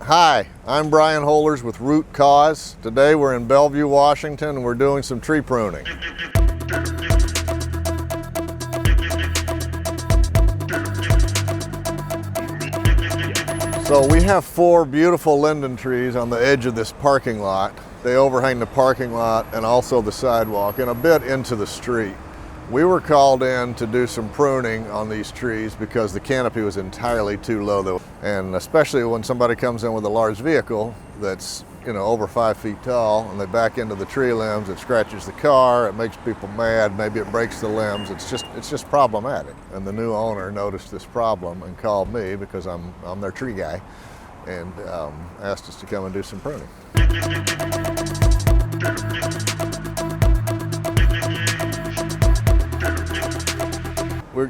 Hi, I'm Brian Holders with Root Cause. Today we're in Bellevue, Washington, and we're doing some tree pruning. So we have 4 beautiful linden trees on the edge of this parking lot. They overhang the parking lot and also the sidewalk and a bit into the street. We were called in to do some pruning on these trees because the canopy was entirely too low. And especially when somebody comes in with a large vehicle that's, over 5 feet tall and they back into the tree limbs, it scratches the car, it makes people mad, maybe it breaks the limbs. It's just problematic. And the new owner noticed this problem and called me because I'm their tree guy and asked us to come and do some pruning.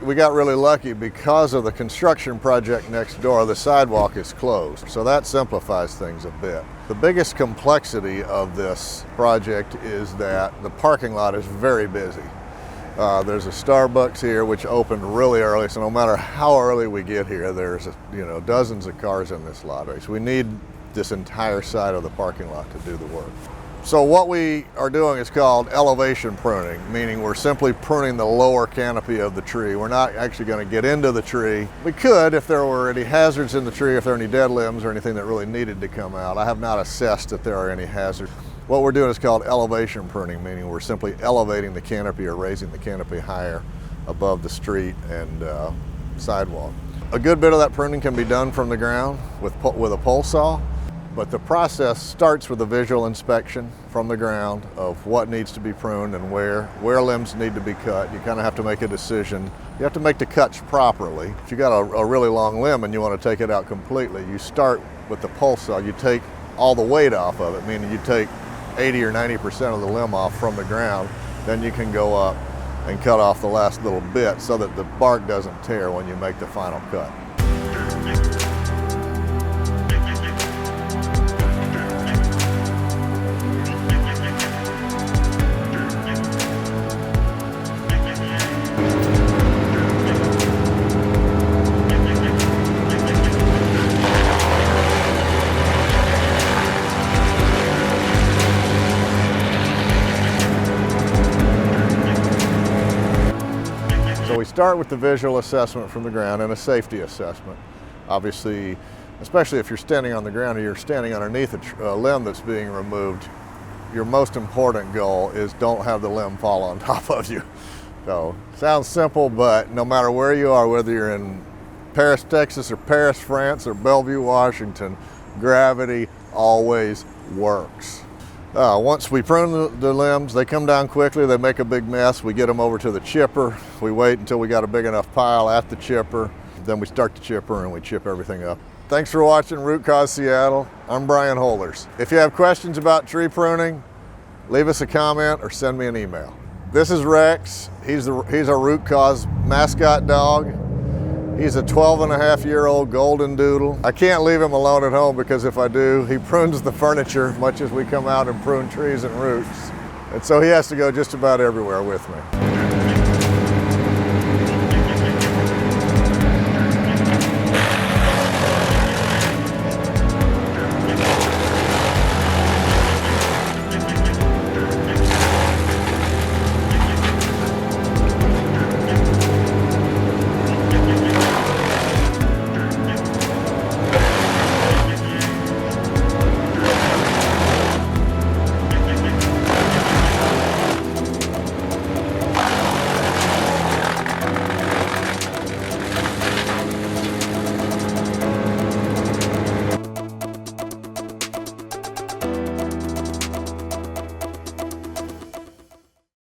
We got really lucky because of the construction project next door. The sidewalk is closed, so that simplifies things a bit. The biggest complexity of this project is that the parking lot is very busy. There's a Starbucks here which opened really early, so no matter how early we get here, there's dozens of cars in this lot. So we need this entire side of the parking lot to do the work. So what we are doing is called elevation pruning, meaning we're simply pruning the lower canopy of the tree. We're not actually going to get into the tree. We could if there were any hazards in the tree, if there are any dead limbs or anything that really needed to come out. I have not assessed that there are any hazards. What we're doing is called elevation pruning, meaning we're simply elevating the canopy or raising the canopy higher above the street and sidewalk. A good bit of that pruning can be done from the ground with a pole saw. But the process starts with a visual inspection from the ground of what needs to be pruned and where limbs need to be cut. You kind of have to make a decision. You have to make the cuts properly. If you got a really long limb and you want to take it out completely, you start with the pole saw. You take all the weight off of it, meaning you take 80 or 90% of the limb off from the ground. Then you can go up and cut off the last little bit so that the bark doesn't tear when you make the final cut. So we start with the visual assessment from the ground and a safety assessment. Obviously, especially if you're standing on the ground or you're standing underneath a limb that's being removed, your most important goal is don't have the limb fall on top of you. So, sounds simple, but no matter where you are, whether you're in Paris, Texas, or Paris, France, or Bellevue, Washington, gravity always works. Once we prune the limbs, they come down quickly, they make a big mess. We get them over to the chipper. We wait until we got a big enough pile at the chipper. Then we start the chipper and we chip everything up. Thanks for watching Root Cause Seattle. I'm Brian Holders. If you have questions about tree pruning, leave us a comment or send me an email. This is Rex. He's our Root Cause mascot dog. He's a 12-and-a-half-year-old golden doodle. I can't leave him alone at home because if I do, he prunes the furniture much as we come out and prune trees and roots. And so he has to go just about everywhere with me.